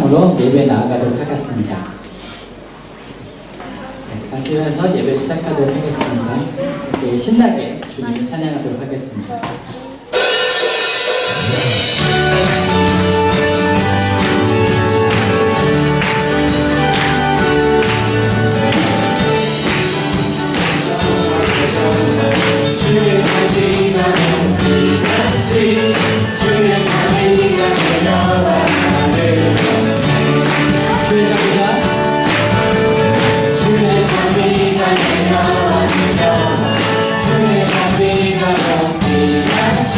찬양으로 예배 나아가도록 하겠습니다. 같이 일어나서 예배를 시작하도록 하겠습니다. 이렇게 신나게 주님을 찬양하도록 하겠습니다. 주의 자비가 빛같이 주의 자비가 내려와 나를 주의 자비가 내려와 주의 자비가 빛같이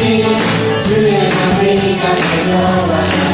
주의 자비가 내려와 나를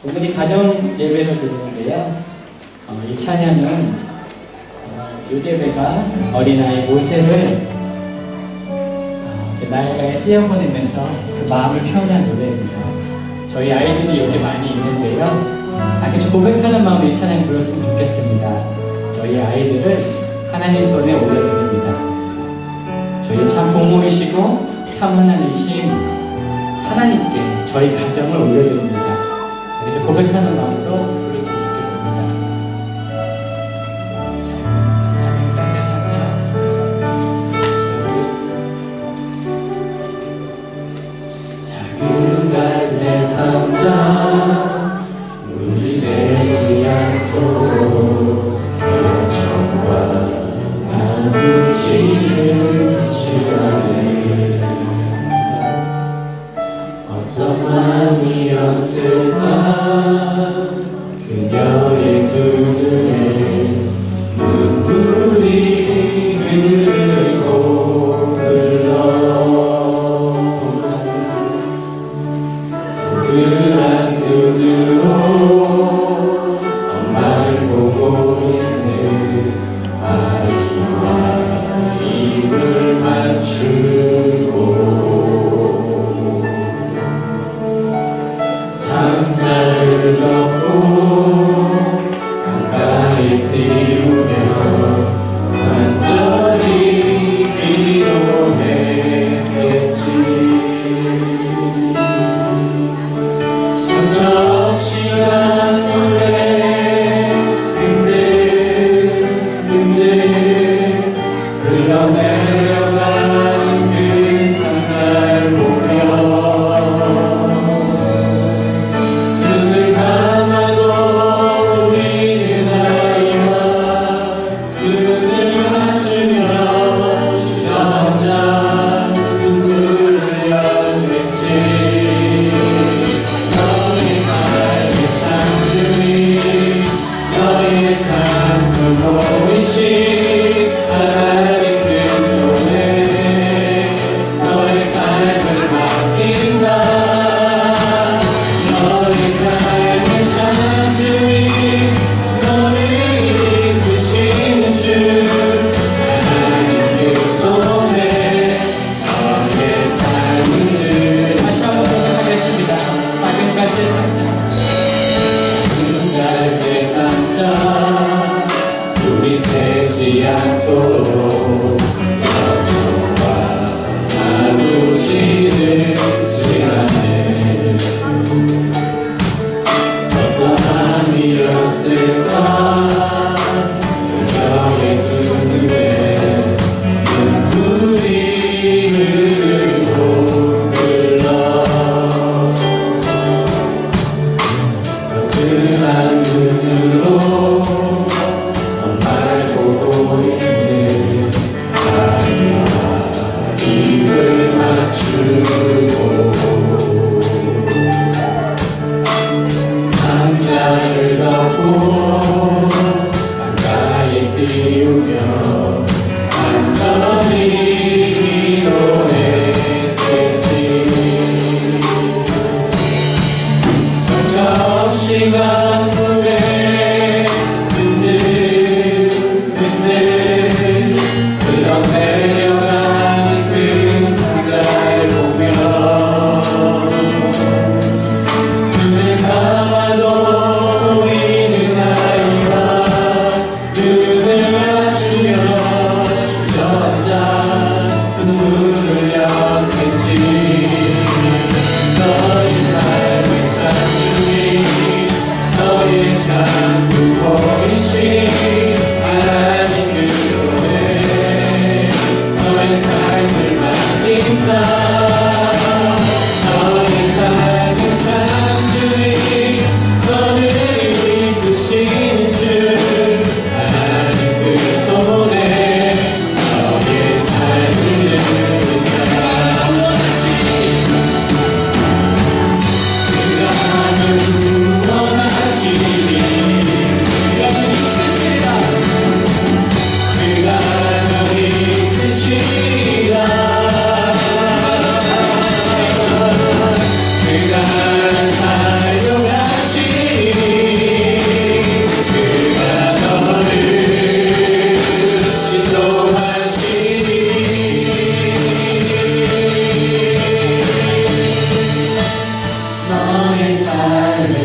오늘이 가정 예배로 드리는데요. 이 찬양은 요괴배가 어린아이 모세를 나일강에 띄어보내면서 그 마음을 표현한 노래입니다. 저희 아이들이 여기 많이 있는데요. 다 같이 고백하는 마음으로 이 찬양 불렀으면 좋겠습니다. 저희 아이들을 하나님 손에 올려드립니다. 저희 참 부모이시고 참 하나님이신 하나님께 저희 가정을 올려드립니다. 그래서 고백하는 마음으로 불렀으면 좋겠습니다. 작은 갈대 상자, 작은 갈대 상자, 물이 새지 않도록 여정과 나무 씨는 지나네. 어떤 마음이었을까 그녀의 두 눈에 눈물이 흐르고 흘러 동그란 눈으로 엄마를 보고 있는 아이와 입을 맞추고 상자를 덮고 가까이 띄우며 간절히 기도했겠지.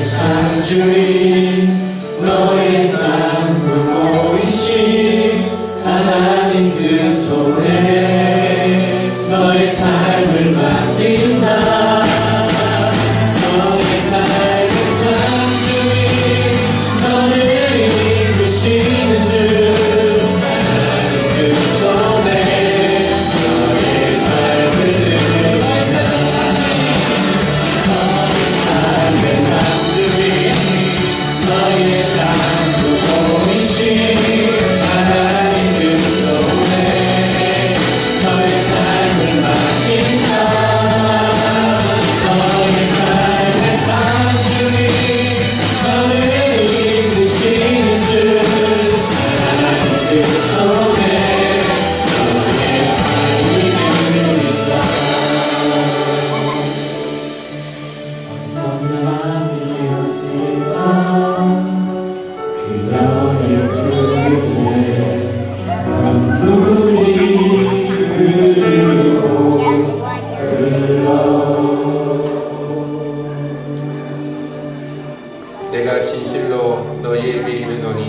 창조인 너의 창조이신 하나님 그 손에 너의 삶을 맡긴다. 너의 삶을 창조인 너를 이끄시는 주 하나님 그 손에 너의 삶을 너의 삶을 창조인 너의 창조이신 하나님 그 손에 너의 삶을 맡긴다. 너의 삶의 창조인 너를 이끄시는 주 하나님 그 손에 너의 삶이 있다. 어떤 마음이었을까 그녀의 두 눈에 눈물이 흐르고 흘러. 내가 진실로 너희에게 이르노니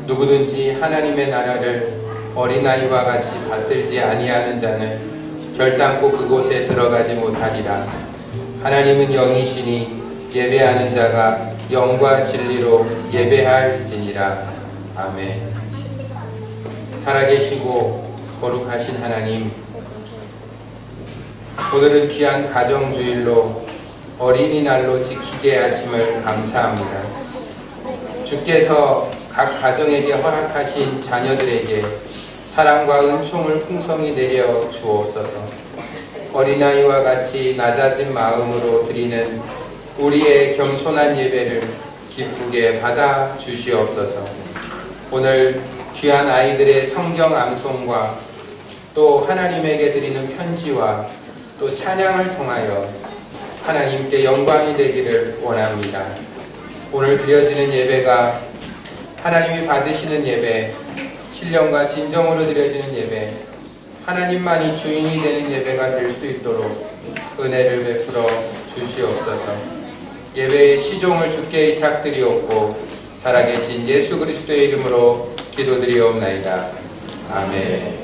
누구든지 하나님의 나라를 어린아이와 같이 받들지 아니하는 자는 결단코 그곳에 들어가지 못하리라. 하나님은 영이시니 예배하는 자가 영과 진리로 예배할지니라. 아멘. 살아계시고 거룩하신 하나님, 오늘은 귀한 가정주일로 어린이날로 지키게 하심을 감사합니다. 주께서 각 가정에게 허락하신 자녀들에게 사랑과 은총을 풍성히 내려 주옵소서. 어린아이와 같이 낮아진 마음으로 드리는 우리의 겸손한 예배를 기쁘게 받아 주시옵소서. 오늘 귀한 아이들의 성경 암송과 또 하나님에게 드리는 편지와 또 찬양을 통하여 하나님께 영광이 되기를 원합니다. 오늘 드려지는 예배가 하나님이 받으시는 예배, 신령과 진정으로 드려지는 예배, 하나님만이 주인이 되는 예배가 될 수 있도록 은혜를 베풀어 주시옵소서. 예배의 시종을 주께 의탁드리옵고 살아계신 예수 그리스도의 이름으로 기도드리옵나이다. 아멘.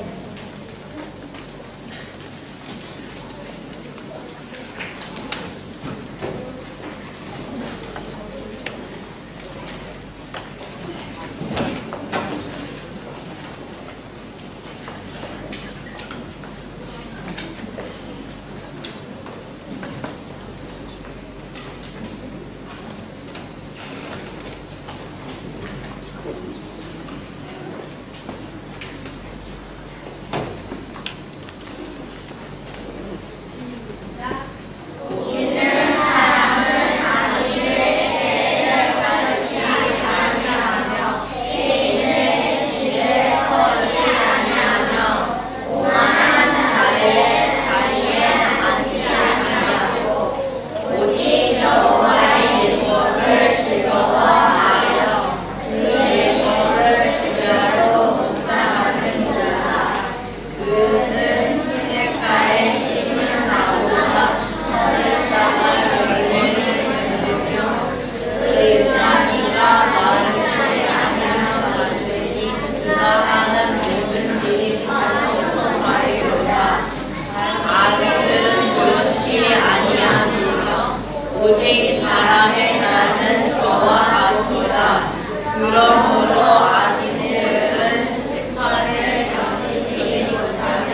오직 바람에 나는 저와 같도다. 그러므로 아기들은 심판을 견디지 못하며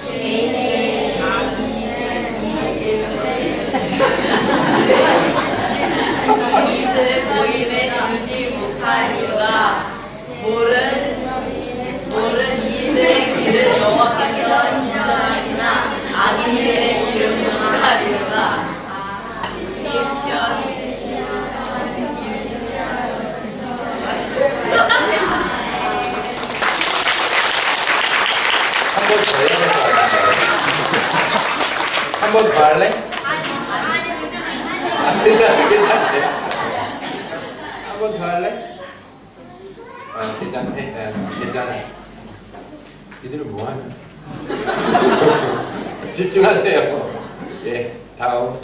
개인의 자기의 이들 모임에 들지 못하리라. 모른 이들의 길은 여호와께서 인정하시나 악인들의 길은 못하리로다. 한 번 더 할래? 안 괜찮대. 한 번 더 할래? 괜찮대. 괜찮아. 이들은 뭐 하냐? 집중하세요. 예, 다음.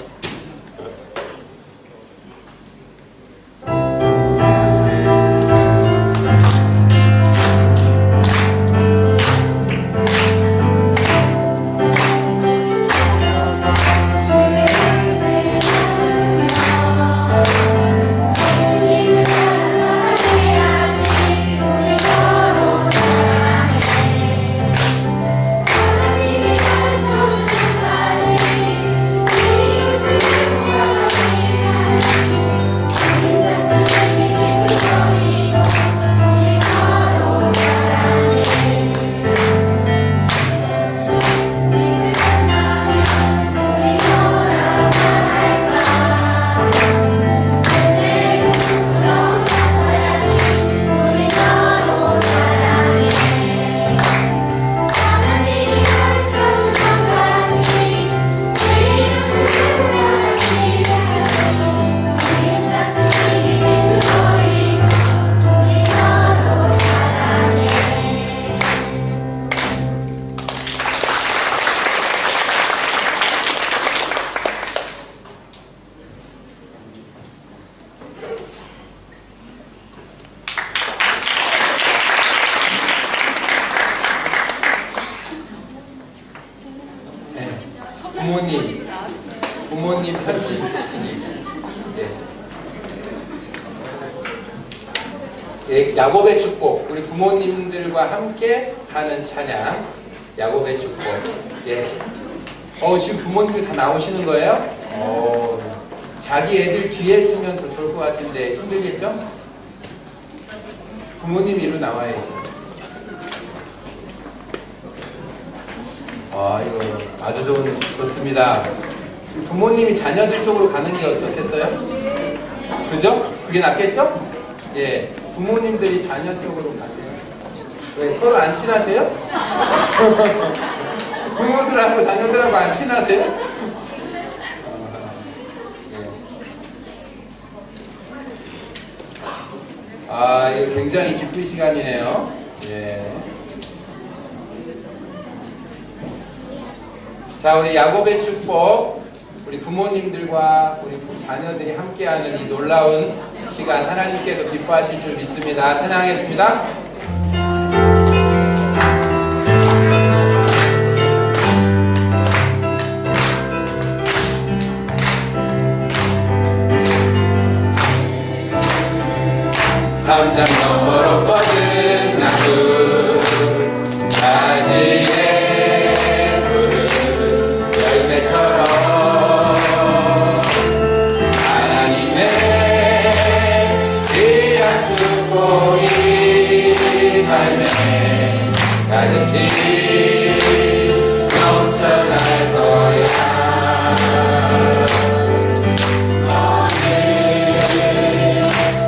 편지 쓰기. 예, 야곱의 축복. 우리 부모님들과 함께 하는 찬양. 야곱의 축복. 예. 지금 부모님들 다 나오시는 거예요? 자기 애들 뒤에 쓰면 더 좋을 것 같은데 힘들겠죠? 부모님 이로 나와야죠. 이거 아주 좋습니다. 부모님이 자녀들 쪽으로 가는 게 어떻겠어요? 그죠? 그게 낫겠죠? 예. 부모님들이 자녀 쪽으로 가세요. 왜? 서로 안 친하세요? 부모들하고 자녀들하고 안 친하세요? 이거 굉장히 기쁜 시간이네요. 예. 자, 우리 야곱의 축복, 우리 부모님들과 우리 자녀들이 함께하는 이 놀라운 시간 하나님께서 기뻐하실 줄 믿습니다. 찬양하겠습니다. 담장 너머로 뻗은 나무 가지의 푸른 열매처럼 하나님의 귀한 축복이 삶에 가득히 넘쳐날 거야.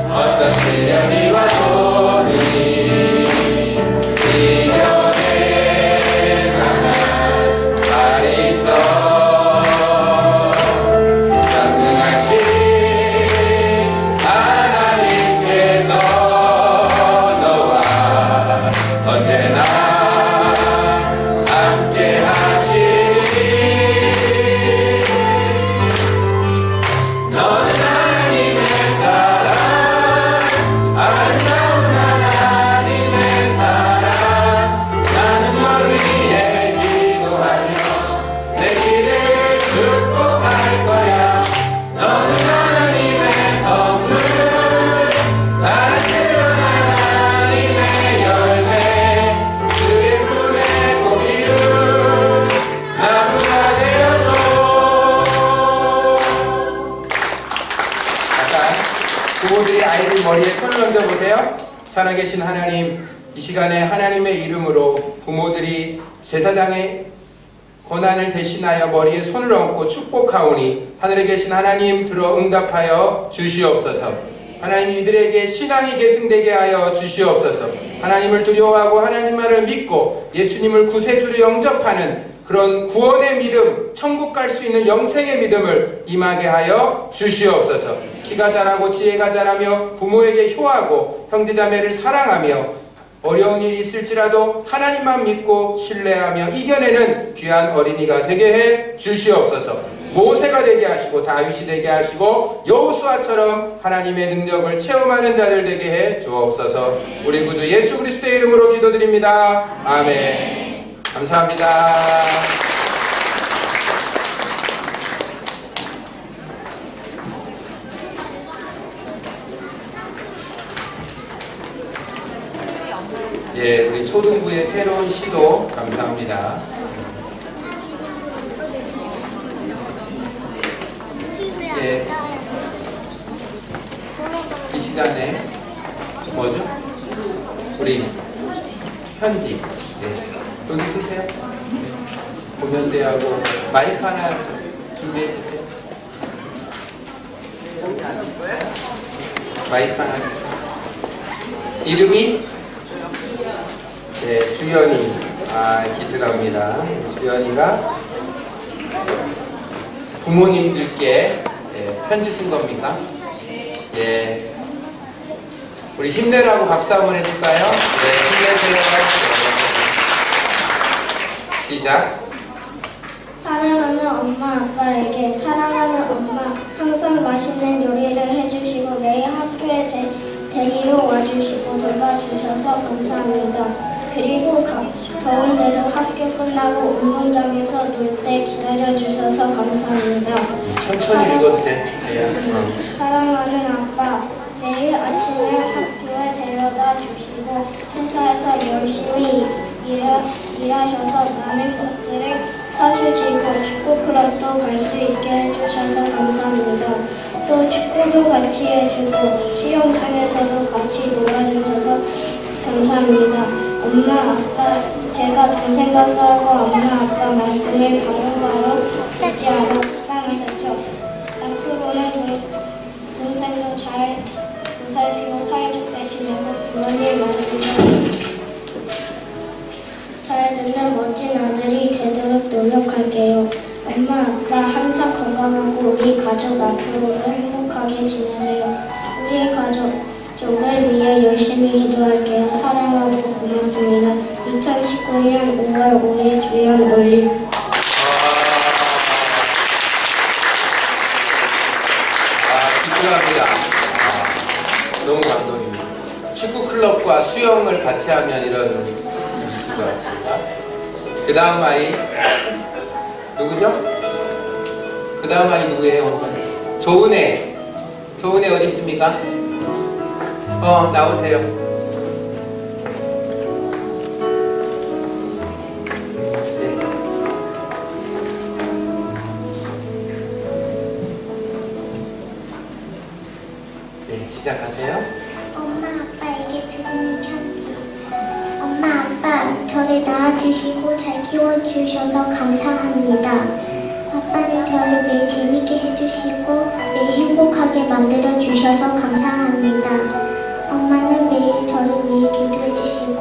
어떤 시련이 와도 이겨내 강한 말이 있어. 전능하신 하나님께서 너와 언제나 함께 하시니 너는 하나님의 사랑, 아름다운 하나님의 사랑. 나는 널 위해 기도하며 내 길을 축복할 거야. 너는 하나님의 선물, 사랑스러운 하나님의 열매, 그의 품에 꼭 이룬 나무가 되어줘. 약간 부모들이 아이들 머리에 손을 얹어보세요. 살아계신 하나님, 이 시간에 하나님의 이름으로 부모들이 제사장의 고난을 대신하여 머리에 손을 얹고 축복하오니 하늘에 계신 하나님 들어 응답하여 주시옵소서. 하나님 이들에게 신앙이 계승되게 하여 주시옵소서. 하나님을 두려워하고 하나님 말을 믿고 예수님을 구세주로 영접하는 그런 구원의 믿음, 천국 갈 수 있는 영생의 믿음을 임하게 하여 주시옵소서. 키가 자라고 지혜가 자라며 부모에게 효하고 형제자매를 사랑하며 어려운 일이 있을지라도 하나님만 믿고 신뢰하며 이겨내는 귀한 어린이가 되게 해 주시옵소서. 모세가 되게 하시고 다윗이 되게 하시고 여호수아처럼 하나님의 능력을 체험하는 자들 되게 해 주옵소서. 우리 구주 예수 그리스도의 이름으로 기도드립니다. 아멘. 감사합니다. 예, 우리 초등부의 새로운 시도 감사합니다. 예, 이 시간에 뭐죠? 우리 편지. 예. 여기 쓰세요. 보면대하고 마이크 하나 준비해 주세요. 마이크 하나 주세요. 이름이 네, 주연이. 기특합니다. 주연이가 부모님들께 편지 쓴 겁니까? 예. 우리 힘내라고 박수 한번 해줄까요? 네, 힘내세요. 시작. 사랑하는 엄마 아빠에게 사랑하는 엄마, 항상 맛있는 요리를 해주시고 매일 학교에 데리러 와주시고 놀아주셔서 감사합니다. 그리고 더운데도 학교 끝나고 운동장에서 놀 때 기다려주셔서 감사합니다. 천천히 읽어도 돼. 사랑하는 아빠, 매일 아침에 학교에 데려다 주시고 회사에서 열심히 일하셔서 많은 것들을 사주시고 축구클럽도 갈 수 있게 해주셔서 감사합니다. 또 축구도 같이 해주고 수영장에서도 같이 놀아주셔서 감사합니다. 엄마, 아빠, 제가 동생과 싸우고 엄마, 아빠 말씀을 바로바로 듣지 않아 속상하셨죠. 앞으로는 동생도 잘 보살피고 사이좋게 지내고 부모님 말씀을 잘 듣는 멋진 아들이 되도록 노력할게요. 엄마, 아빠 항상 건강하고 우리 가족 앞으로도 행복하게 지내세요. 우리 가족을 위해 열심히 기도할게요. 사랑하고 고맙습니다. 2019년 5월 5일 주연 올림. 기특합니다. 너무 감동입니다. 축구 클럽과 수영을 같이 하면 이런 일이 있을 것 같습니다. 그 다음 아이 누구죠? 그 다음 아이 누구예요? 조은혜. 조은혜 어디 있습니까? 나오세요. 네, 시작하세요. 엄마 아빠에게 드리는 편지. 엄마 아빠 저를 낳아주시고 잘 키워주셔서 감사합니다. 아빠는 저를 매일 재밌게 해주시고 매일 행복하게 만들어주셔서 감사합니다. 엄마는 매일 저를 위해 기도해주시고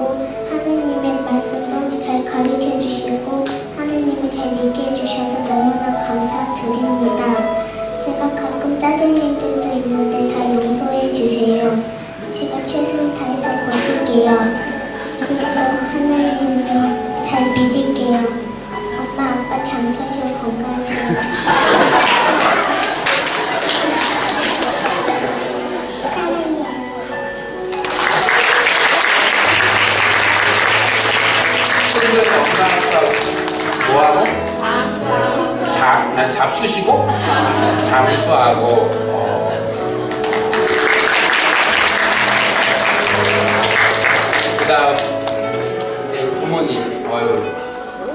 하느님의 말씀도 잘 가르쳐주시고 하느님을 잘 믿게 해주셔서 너무나 감사드립니다. 제가 가끔 짜증낼 때도 있는데 다 용서해주세요. 제가 최선을 다해서 고칠게요. 그리고 하나님도 잘 믿을게요. 엄마, 아빠 잘 사시고 건강하세요. 사랑해요. 친구들 엄마 아빠 뭐하고? 잡수시고? 잠수하고. 그 다음 부모님.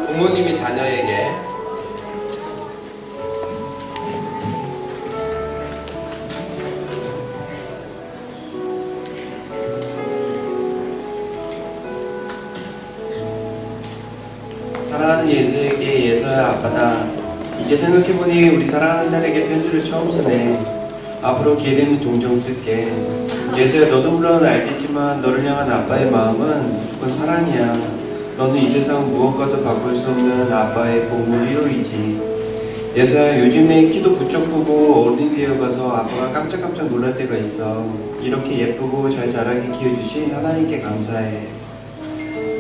부모님이 자녀에게 사랑하는 예서에게 예서야 아빠다. 이제 생각해보니 우리 사랑하는 딸에게 편지를 처음 쓰네. 앞으로 기회되면 종종 쓸게. 예서야, 너도 물론 알겠지만 너를 향한 아빠의 마음은 무조건 사랑이야. 너는 이 세상 무엇과도 바꿀 수 없는 아빠의 보물 1호이지. 예서야, 요즘에 키도 부쩍 크고 어른이 되어가서 아빠가 깜짝깜짝 놀랄 때가 있어. 이렇게 예쁘고 잘 자라게 키워주신 하나님께 감사해.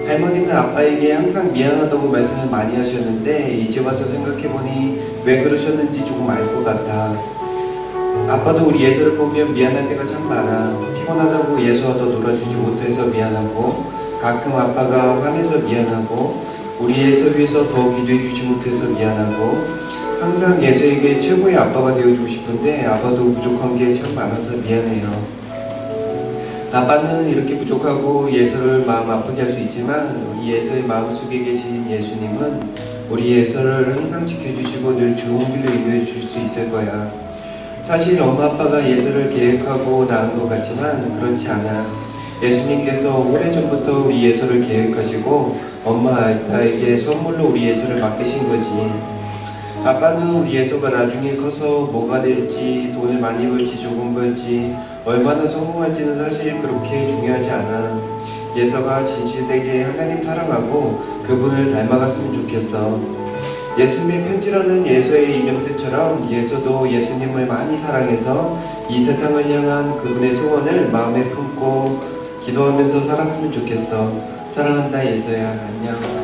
할머니는 아빠에게 항상 미안하다고 말씀을 많이 하셨는데 이제 와서 생각해보니 왜 그러셨는지 조금 알 것 같아. 아빠도 우리 예서를 보면 미안할 때가 참 많아. 피곤하다고 예서와 더 놀아주지 못해서 미안하고, 가끔 아빠가 화내서 미안하고, 우리 예서 위해서 더 기도해주지 못해서 미안하고, 항상 예서에게 최고의 아빠가 되어주고 싶은데 아빠도 부족한 게 참 많아서 미안해요. 아빠는 이렇게 부족하고 예서를 마음 아프게 할 수 있지만 우리 예서의 마음속에 계신 예수님은 우리 예서를 항상 지켜주시고 늘 좋은 길로 인도해 주실 수 있을 거야. 사실 엄마 아빠가 예서를 계획하고 낳은 것 같지만 그렇지 않아. 예수님께서 오래전부터 우리 예서를 계획하시고 엄마 아빠에게 선물로 우리 예서를 맡기신 거지. 아빠는 우리 예서가 나중에 커서 뭐가 될지, 돈을 많이 벌지 조금 벌지, 얼마나 성공할지는 사실 그렇게 중요하지 않아. 예서가 진실되게 하나님 사랑하고 그분을 닮아갔으면 좋겠어. 예수님의 편지라는 예서의 이름 뜻처럼 예서도 예수님을 많이 사랑해서 이 세상을 향한 그분의 소원을 마음에 품고 기도하면서 살았으면 좋겠어. 사랑한다 예서야. 안녕.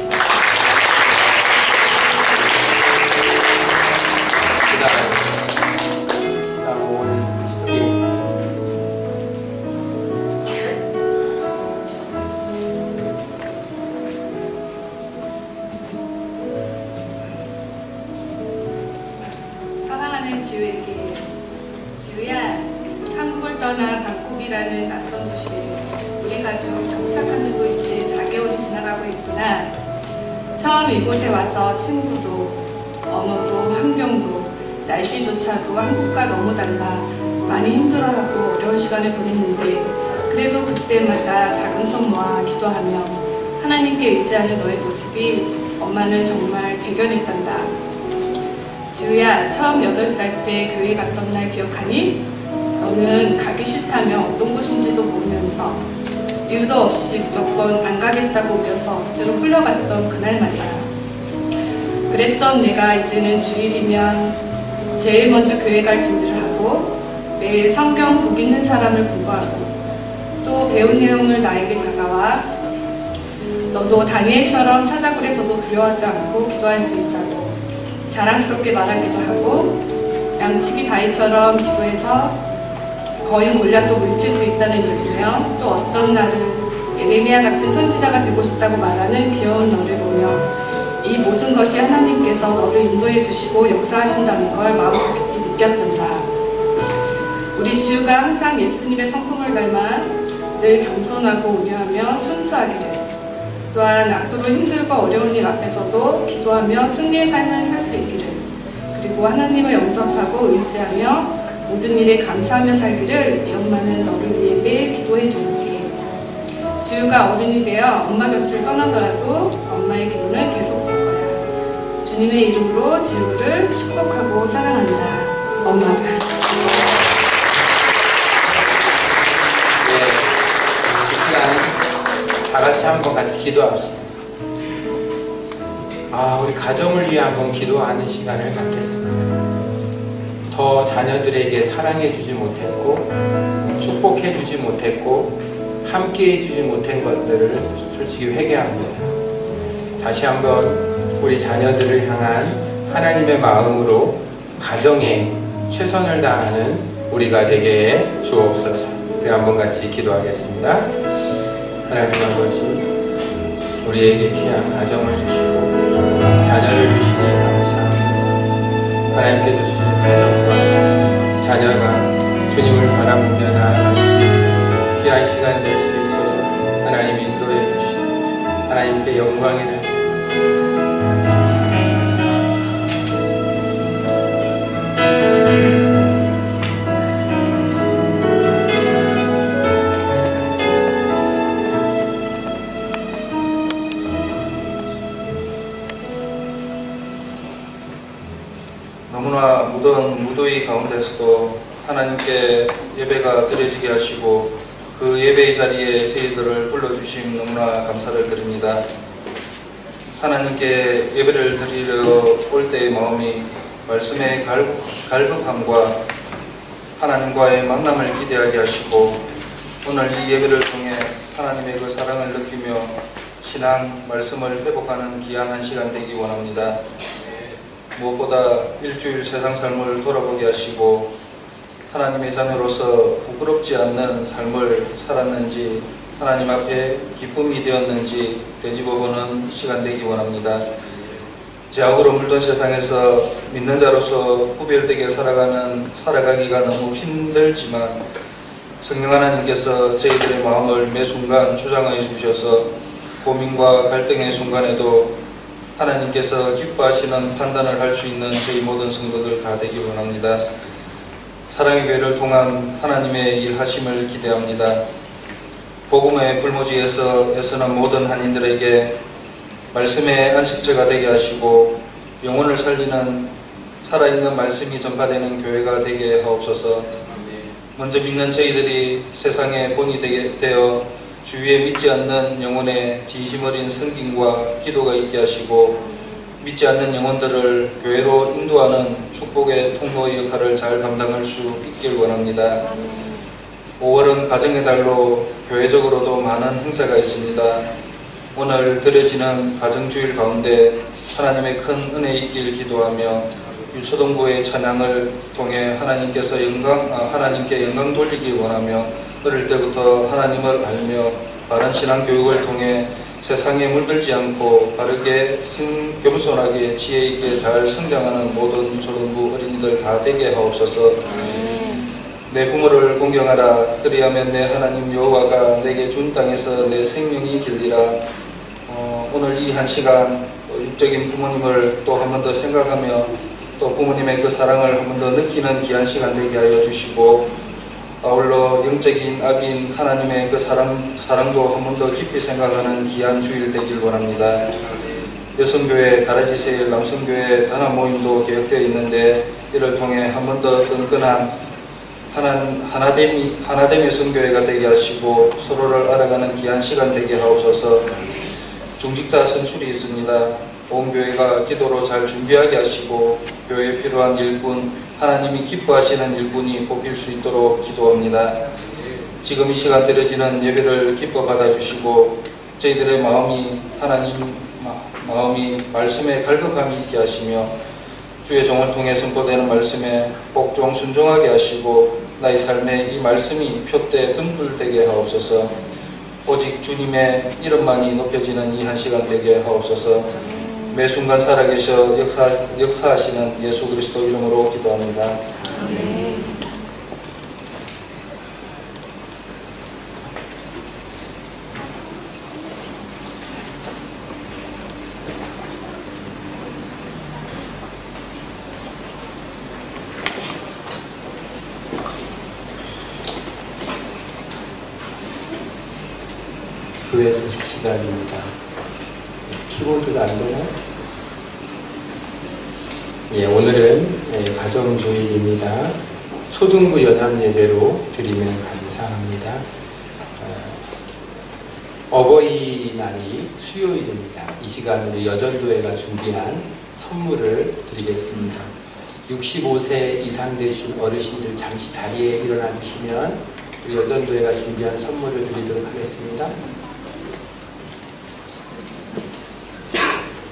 떠나 방콕이라는 낯선 도시. 우리 가족 정착한 지도 이제 4개월이 지나가고 있구나. 처음 이곳에 와서 친구도, 언어도, 환경도, 날씨조차도 한국과 너무 달라 많이 힘들어하고 어려운 시간을 보냈는데 그래도 그때마다 작은 손 모아 기도하며 하나님께 의지하는 너의 모습이 엄마는 정말 대견했단다. 지우야, 처음 8살 때 교회 갔던 날 기억하니? 너는 가기 싫다며 어떤 곳인지도 모르면서 이유도 없이 무조건 안 가겠다고 우겨서 억지로 끌려갔던 그날 말이야. 그랬던 내가 이제는 주일이면 제일 먼저 교회 갈 준비를 하고 매일 성경 복 있는 사람을 공부하고 또 배운 내용을 나에게 다가와 너도 다니엘처럼 사자굴에서도 두려워하지 않고 기도할 수 있다고 자랑스럽게 말하기도 하고 양치기 다이처럼 기도해서 거인 골리앗도 물칠 수 있다는 얘기며 또 어떤 날은 예레미야 같은 선지자가 되고 싶다고 말하는 귀여운 너를 보며 이 모든 것이 하나님께서 너를 인도해 주시고 역사하신다는 걸 마음속 깊이 느꼈단다. 우리 지우가 항상 예수님의 성품을 닮아 늘 겸손하고 온유하며 순수하기를, 또한 앞으로 힘들고 어려운 일 앞에서도 기도하며 승리의 삶을 살 수 있기를, 그리고 하나님을 영접하고 의지하며 모든 일에 감사하며 살기를 이 엄마는 너를 위해 매일 기도해 줄게. 지우가 어른이 되어 엄마 곁을 떠나더라도 엄마의 기도는 계속될 거야. 주님의 이름으로 지우를 축복하고 사랑한다. 엄마가. 이 시간 다 같이 한번 같이 기도합시다. 우리 가정을 위해 한번 기도하는 시간을 갖겠습니다. 더 자녀들에게 사랑해주지 못했고 축복해주지 못했고 함께해주지 못한 것들을 솔직히 회개합니다. 다시 한번 우리 자녀들을 향한 하나님의 마음으로 가정에 최선을 다하는 우리가 되게 해 주옵소서. 우리 한번 같이 기도하겠습니다. 하나님 아버지, 우리에게 귀한 가정을 주시고 자녀를 주시니 감사합니다. 하나님께서 주신 가정과 자녀가 주님을 바라보며 나아갈 수 있는 귀한 시간 될 수 있도록 하나님 인도해 주시고 하나님께 영광이 될 수 너무나 무더운 무더위 가운데서도 하나님께 예배가 드려지게 하시고 그 예배의 자리에 저희들을 불러주심 너무나 감사를 드립니다. 하나님께 예배를 드리러 올 때의 마음이 말씀의 갈급함과 하나님과의 만남을 기대하게 하시고 오늘 이 예배를 통해 하나님의 그 사랑을 느끼며 신앙 말씀을 회복하는 귀한 한 시간 되기 원합니다. 무엇보다 일주일 세상 삶을 돌아보게 하시고 하나님의 자녀로서 부끄럽지 않는 삶을 살았는지 하나님 앞에 기쁨이 되었는지 되짚어보는 시간 되기 원합니다. 죄악으로 물든 세상에서 믿는 자로서 구별되게 살아가기가 너무 힘들지만 성령 하나님께서 저희들의 마음을 매 순간 주장하여 주셔서 고민과 갈등의 순간에도 하나님께서 기뻐하시는 판단을 할 수 있는 저희 모든 성도들 다 되기 원합니다. 사랑의 교회를 통한 하나님의 일하심을 기대합니다. 복음의 불모지에서 애쓰는 모든 한인들에게 말씀의 안식처가 되게 하시고 영혼을 살리는 살아있는 말씀이 전파되는 교회가 되게 하옵소서. 먼저 믿는 저희들이 세상의 본이 되어 주위에 믿지 않는 영혼의 진심 어린 섬김과 기도가 있게 하시고 믿지 않는 영혼들을 교회로 인도하는 축복의 통로의 역할을 잘 감당할 수 있길 원합니다. 5월은 가정의 달로 교회적으로도 많은 행사가 있습니다. 오늘 드려지는 가정주일 가운데 하나님의 큰 은혜 있길 기도하며 유초동부의 찬양을 통해 하나님께 영광 돌리길 원하며 어릴 때부터 하나님을 알며 바른 신앙 교육을 통해 세상에 물들지 않고 바르게 겸손하게 지혜 있게 잘 성장하는 모든 유초동부 어린이들 다 되게 하옵소서. 내 부모를 공경하라. 그리하면 내 하나님 여호와가 내게 준 땅에서 내 생명이 길리라. 오늘 이 한 시간 육적인 부모님을 또 한 번 더 생각하며 또 부모님의 그 사랑을 한 번 더 느끼는 귀한 시간 되게 하여 주시고, 아울러 영적인 아비인 하나님의 그 사랑도 한 번 더 깊이 생각하는 귀한 주일 되길 원합니다. 여성교회, 가라지세일, 남성교회 단합 모임도 계획되어 있는데 이를 통해 한 번 더 끈끈한 하나됨의 성교회가 되게 하시고 서로를 알아가는 귀한 시간 되게 하옵소서. 중직자 선출이 있습니다. 온 교회가 기도로 잘 준비하게 하시고 교회에 필요한 일꾼, 하나님이 기뻐하시는 일꾼이 뽑힐 수 있도록 기도합니다. 지금 이 시간 드려지는 예배를 기뻐 받아주시고 저희들의 마음이 마음이 말씀에 갈급함이 있게 하시며 주의 종을 통해 선포되는 말씀에 복종 순종하게 하시고 나의 삶에 이 말씀이 표대 등불되게 하옵소서. 오직 주님의 이름만이 높여지는 이 한 시간 되게 하옵소서. 매 순간 살아계셔 역사하시는 예수 그리스도 이름으로 기도합니다. 아멘. 교회 소식 시간입니다. 키보드가 안 되나? 예, 오늘은 가정주일입니다. 초등부 연합 예배로 드리면 감사합니다. 어버이날이 수요일입니다. 이 시간 우리 여전도회가 준비한 선물을 드리겠습니다. 65세 이상 되신 어르신들 잠시 자리에 일어나 주시면 우리 여전도회가 준비한 선물을 드리도록 하겠습니다.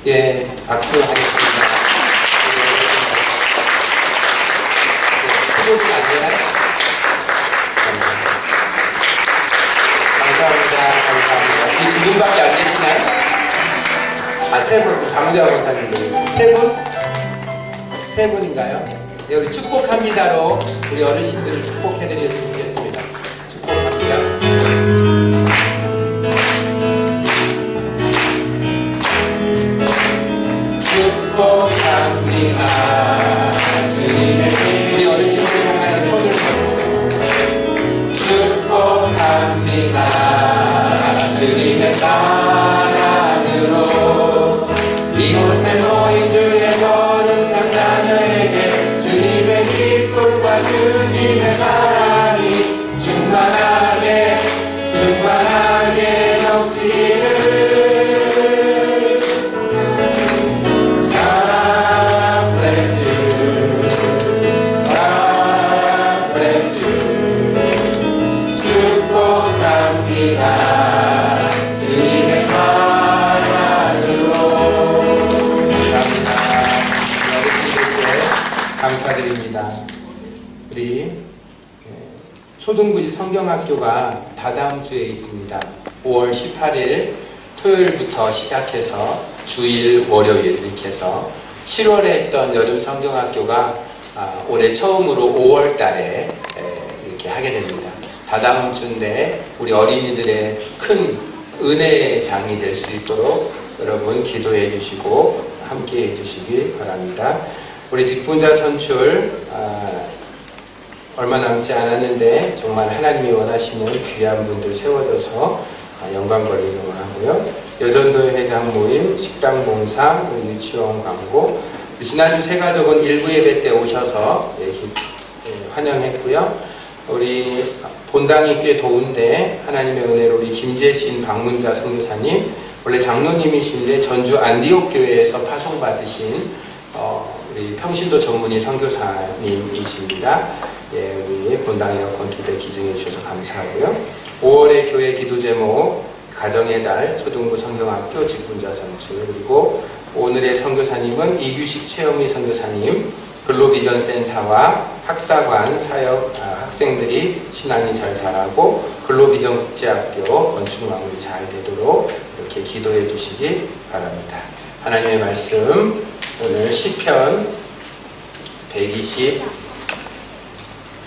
예, 박수 하겠습니다. 키보드가 안 되나요? 감사합니다. 이 두 분밖에 안 계시나요? 아, 세 분, 강좌 원사님들 세 분? 세 분인가요? 네, 우리 축복합니다로 우리 어르신들을 축복해드렸으면 좋겠습니다. 축복합니다. 축복합니다. 주님의 우리 어르신들을 향하여 손을 뻗치겠습니다. 축복합니다. 주님의 사랑으로 이곳에 모인 주의 거룩한 자녀에게 주님의 기쁨과 주님의 사랑이 충만하게 넘치기를. 주님의 사랑으로. 감사드립니다. 우리 초등부 성경학교가 다다음 주에 있습니다. 5월 18일 토요일부터 시작해서 주일, 월요일 이렇게 해서 7월에 했던 여름 성경학교가 올해 처음으로 5월 달에 이렇게 하게 됩니다. 다다음 주인데 우리 어린이들의 큰 은혜의 장이 될 수 있도록 여러분 기도해 주시고 함께 해 주시기 바랍니다. 우리 직분자 선출 얼마 남지 않았는데 정말 하나님이 원하시는 귀한 분들 세워져서 영광거리 이동을 하고요. 여전도회 회장 모임, 식당 봉사, 유치원 광고. 지난주 새가족은 일부 예배 때 오셔서 환영했고요. 우리 본당이 꽤 더운데 하나님의 은혜로 우리 김재신 방문자 선교사님, 원래 장로님이신데 전주 안디옥 교회에서 파송받으신 우리 평신도 전문의 선교사님이십니다. 예, 우리 본당 에어컨 2대 기증해 주셔서 감사하고요. 5월의 교회 기도 제목 가정의 달 초등부 성경학교 직분자 선출, 그리고 오늘의 선교사님은 이규식 최영희 선교사님, 근로비전 센터와 학사관 사역 학생들이 신앙이 잘 자라고 근로비전 국제학교 건축 마무리 잘 되도록 이렇게 기도해 주시기 바랍니다. 하나님의 말씀 오늘 시편 128편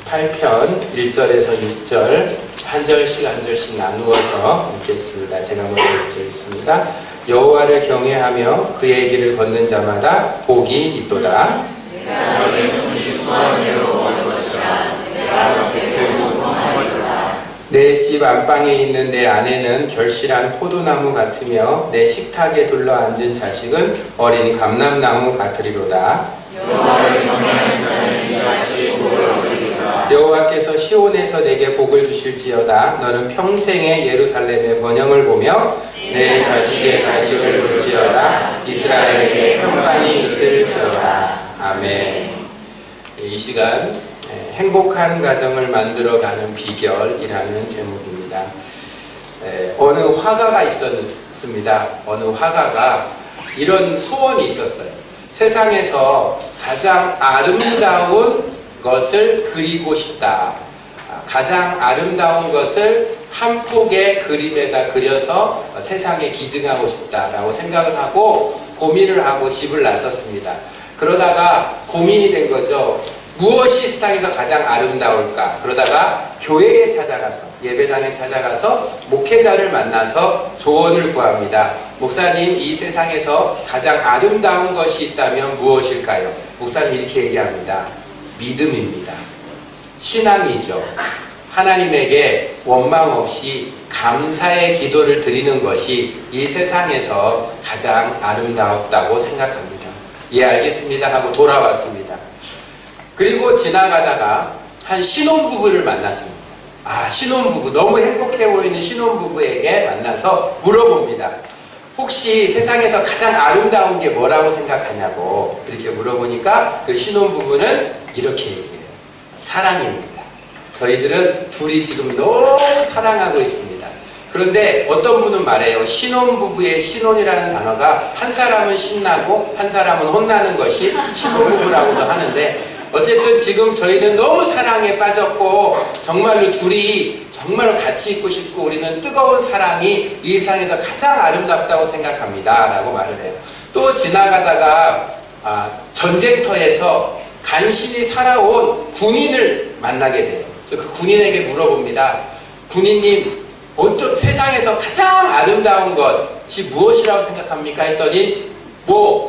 8편 1절에서 6절 한 절씩 나누어서 읽겠습니다. 제가 먼저 읽겠습니다. 여호와를 경외하며 그의 길을 걷는 자마다 복이 있도다. 내 집 안방에 있는 내 아내는 결실한 포도나무 같으며 내 식탁에 둘러앉은 자식은 어린 감람나무 같으리로다. 여호와께서 시온에서 내게 복을 주실지어다. 너는 평생에 예루살렘의 번영을 보며 내 자식의 자식을 볼지어다. 이스라엘에게 평강이 있을지어다. 아멘. 이 시간 행복한 가정을 만들어가는 비결이라는 제목입니다. 어느 화가가 있었습니다. 어느 화가가 이런 소원이 있었어요. 세상에서 가장 아름다운 것을 그리고 싶다. 가장 아름다운 것을 한 폭의 그림에다 그려서 세상에 기증하고 싶다라고 생각을 하고 고민을 하고 집을 나섰습니다. 그러다가 고민이 된 거죠. 무엇이 세상에서 가장 아름다울까? 그러다가 교회에 찾아가서, 예배당에 찾아가서 목회자를 만나서 조언을 구합니다. 목사님, 이 세상에서 가장 아름다운 것이 있다면 무엇일까요? 목사님 이렇게 얘기합니다. 믿음입니다. 신앙이죠. 하나님에게 원망 없이 감사의 기도를 드리는 것이 이 세상에서 가장 아름다웠다고 생각합니다. 예, 알겠습니다 하고 돌아왔습니다. 그리고 지나가다가 한 신혼부부를 만났습니다. 신혼부부, 너무 행복해 보이는 신혼부부에게 만나서 물어봅니다. 혹시 세상에서 가장 아름다운 게 뭐라고 생각하냐고 이렇게 물어보니까 그 신혼부부는 이렇게 얘기해요. 사랑입니다. 저희들은 둘이 지금 너무 사랑하고 있습니다. 그런데 어떤 분은 말해요. 신혼부부의 신혼이라는 단어가 한 사람은 신나고 한 사람은 혼나는 것이 신혼부부라고도 하는데 어쨌든 지금 저희는 너무 사랑에 빠졌고 정말로 둘이 정말로 같이 있고 싶고 우리는 뜨거운 사랑이 이 세상에서 가장 아름답다고 생각합니다 라고 말을 해요. 또 지나가다가 전쟁터에서 간신히 살아온 군인을 만나게 돼요. 그래서 그 군인에게 물어봅니다. 군인님, 세상에서 가장 아름다운 것이 무엇이라고 생각합니까? 했더니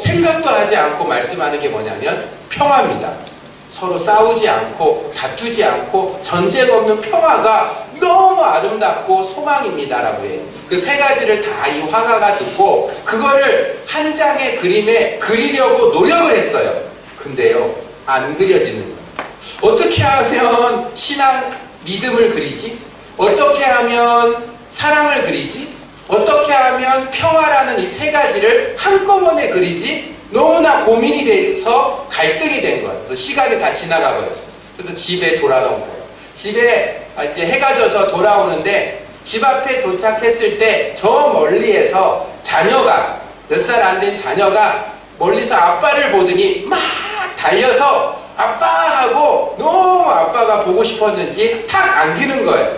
생각도 하지 않고 말씀하는 게 뭐냐면 평화입니다. 서로 싸우지 않고 다투지 않고 전쟁 없는 평화가 너무 아름답고 소망입니다 라고 해요. 그 세 가지를 다 이 화가가 듣고 그거를 한 장의 그림에 그리려고 노력을 했어요. 근데요, 안 그려지는 거예요. 어떻게 하면 신앙, 믿음을 그리지? 어떻게 하면 사랑을 그리지? 어떻게 하면 평화라는 이 세 가지를 한꺼번에 그리지? 너무나 고민이 돼서 갈등이 된 거예요. 그래서 시간이 다 지나가 버렸어요. 그래서 집에 돌아온 거예요. 집에 이제 해가 져서 돌아오는데 집 앞에 도착했을 때 저 멀리에서 자녀가, 몇 살 안 된 자녀가 멀리서 아빠를 보더니 막 달려서 아빠하고 너무 아빠가 보고 싶었는지 탁 안기는 거예요.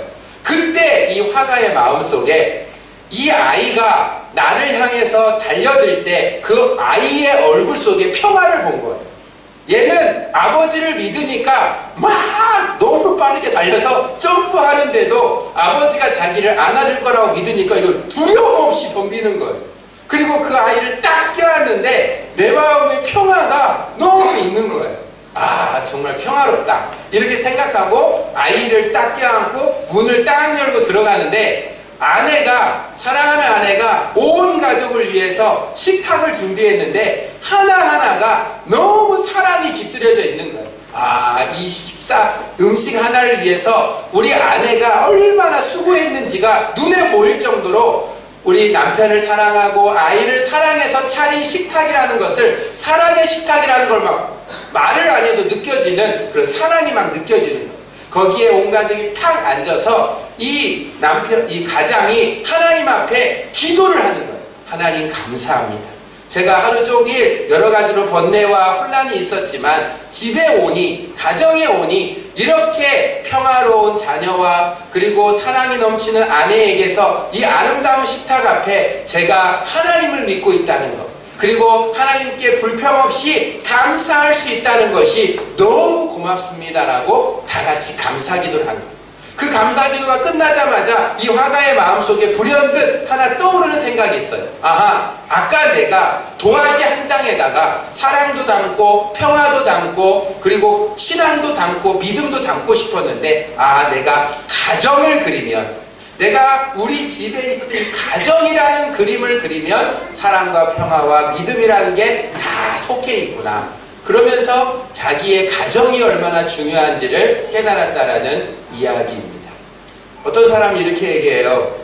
그때 이 화가의 마음속에 이 아이가 나를 향해서 달려들 때 그 아이의 얼굴 속에 평화를 본 거예요. 얘는 아버지를 믿으니까 막 너무 빠르게 달려서 점프하는데도 아버지가 자기를 안아줄 거라고 믿으니까 이걸 두려움 없이 덤비는 거예요. 그리고 그 아이를 딱 껴안는데 내 마음에 평화가 너무 있는 거예요. 정말 평화롭다 이렇게 생각하고 아이를 딱 껴안고 문을 딱 열고 들어가는데 사랑하는 아내가 온 가족을 위해서 식탁을 준비했는데 하나하나가 너무 사랑이 깃들여져 있는 거예요. 이 음식 하나를 위해서 우리 아내가 얼마나 수고했는지가 눈에 보일 정도로 우리 남편을 사랑하고 아이를 사랑해서 차린 식탁이라는 것을, 사랑의 식탁이라는 걸 막 말을 안 해도 느껴지는 그런 사랑이 막 느껴지는 거예요. 거기에 온 가족이 탁 앉아서 이 가장이 하나님 앞에 기도를 하는 거예요. 하나님 감사합니다. 제가 하루 종일 여러 가지로 번뇌와 혼란이 있었지만 집에 오니, 가정에 오니 이렇게 평화로운 자녀와 그리고 사랑이 넘치는 아내에게서 이 아름다운 식탁 앞에 제가 하나님을 믿고 있다는 것, 그리고 하나님께 불평 없이 감사할 수 있다는 것이 너무 고맙습니다라고 다 같이 감사기도를 한 거예요. 그 감사기도가 끝나자마자 이 화가의 마음속에 불현듯 하나 떠오르는 생각이 있어요. 아하, 아까 내가 도화지 한 장에다가 사랑도 담고 평화도 담고 그리고 신앙도 담고 믿음도 담고 싶었는데, 내가 가정을 그리면, 내가 우리 집에 있어서 이 가정이라는 그림을 그리면 사랑과 평화와 믿음이라는 게 다 속해 있구나. 그러면서 자기의 가정이 얼마나 중요한지를 깨달았다라는 이야기입니다. 어떤 사람이 이렇게 얘기해요.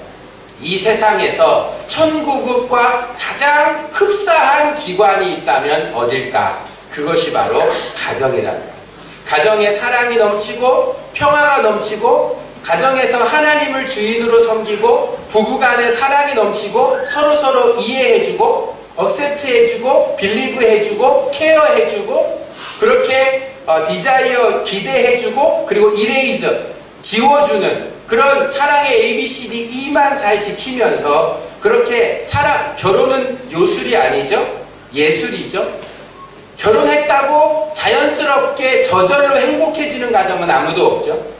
이 세상에서 천국과 가장 흡사한 기관이 있다면 어딜까? 그것이 바로 가정이라는 거예요. 가정에 사랑이 넘치고 평화가 넘치고 가정에서 하나님을 주인으로 섬기고 부부간에 사랑이 넘치고 서로서로 이해해주고 억셉트해주고 빌리브해주고 케어해주고 그렇게 디자이어 기대해주고 그리고 이레이저 지워주는 그런 사랑의 ABCD-E만 잘 지키면서 그렇게 결혼은 요술이 아니죠? 예술이죠? 결혼했다고 자연스럽게 저절로 행복해지는 가정은 아무도 없죠?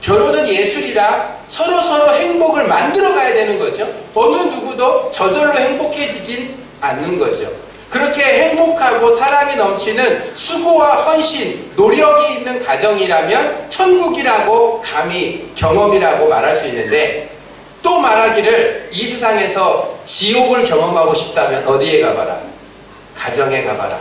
결혼은 예술이라 서로서로 행복을 만들어 가야 되는 거죠. 어느 누구도 저절로 행복해지진 않는 거죠. 그렇게 행복하고 사랑이 넘치는 수고와 헌신, 노력이 있는 가정이라면 천국이라고 감히 경험이라고 말할 수 있는데, 또 말하기를 이 세상에서 지옥을 경험하고 싶다면 어디에 가봐라? 가정에 가봐라.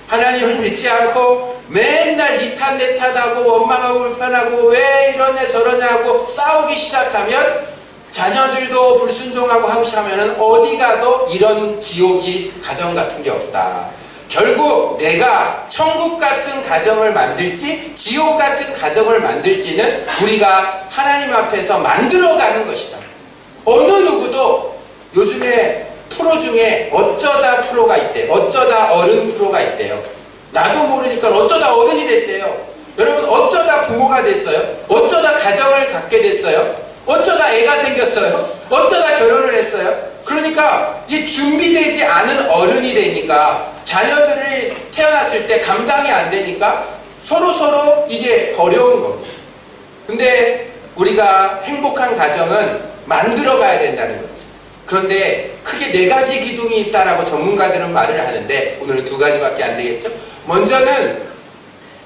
하나님을 믿지 않고 맨날 니탓내탓하고 원망하고 불편하고 왜 이러냐 저러냐고 싸우기 시작하면, 자녀들도 불순종하고 하고 시작하면 어디 가도 이런 지옥이 가정 같은 게 없다. 결국 내가 천국 같은 가정을 만들지 지옥 같은 가정을 만들지는 우리가 하나님 앞에서 만들어가는 것이다. 어느 누구도 요즘에 프로 중에 어쩌다 프로가 있대. 어쩌다 어른 프로가 있대요. 나도 모르니까 어쩌다 어른이 됐대요. 여러분, 어쩌다 부모가 됐어요? 어쩌다 가정을 갖게 됐어요? 어쩌다 애가 생겼어요? 어쩌다 결혼을 했어요? 그러니까 이 준비되지 않은 어른이 되니까 자녀들이 태어났을 때 감당이 안 되니까 서로서로 이게 어려운 겁니다. 근데 우리가 행복한 가정은 만들어 가야 된다는 거죠. 그런데 크게 4가지 기둥이 있다라고 전문가들은 말을 하는데 오늘은 2가지밖에 안 되겠죠? 먼저는